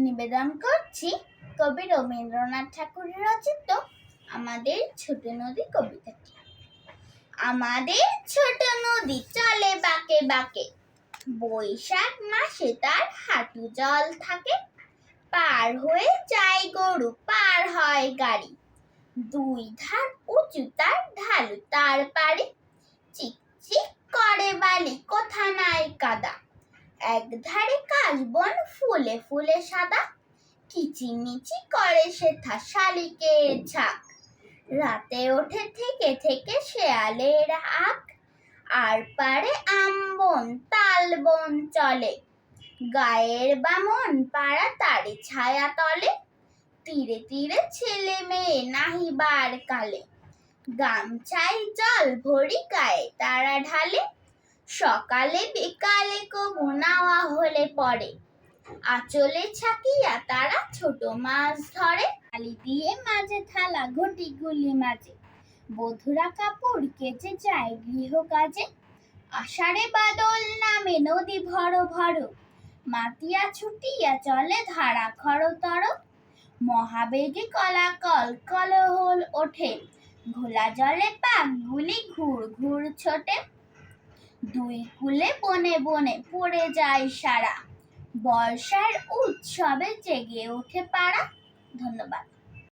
নিবেদন করছি কবি রবীন্দ্রনাথ ঠাকুরের রচিত আমাদের ছোট নদী কবিতাটি। আমাদের ছোট নদী চলে বাঁকে বাঁকে, বৈশাখ মাসে তার হাঁটু জল থাকে। পার হয়ে যায় গরু, পার হয় গাড়ি, দুই ধার উঁচু তার ঢালু তার পারে। চিকচিক করে বালি, কোথা নাই কাদা, এক ধারে কাশবন ফুলে ফুলে সাদা। কিচিমিচি করে সেথা শালিকের ঝাঁক, রাতে ওঠে থেকে থেকে শেয়ালের হাঁক। আর পারে আমবন তালবন চলে, গায়ের বামন পাড়া তারে ছায়া তলে। তীরে তীরে ছেলে মেয়ে নাহিবার কালে, গামছায় জল ভরি গায়ে তারা ঢালে। সকালে বিকালে কবু নাওয়া হলে পরে, আঁচলে ছাকিয়া তারা ছোট মাছ ধরে। থালি দিয়ে মাঝে থালা, ঘটিগুলি মাঝে, বধূরা কাপড় কেচে যায় গৃহ কাজে। আষাঢ়ে বাদল নামে নদী ভরো ভরো, মাতিয়া ছুটিয়া চলে ধারা খরতর। মহাবেগে কলাকল কলহল ওঠে, ঘোলা জলে পাকগুলি ঘুর ঘুর ছোটে। দুই কূলে বনে বনে পড়ে যায় সারা, বর্ষার উৎসবে জেগে ওঠে পাড়া। ধন্যবাদ।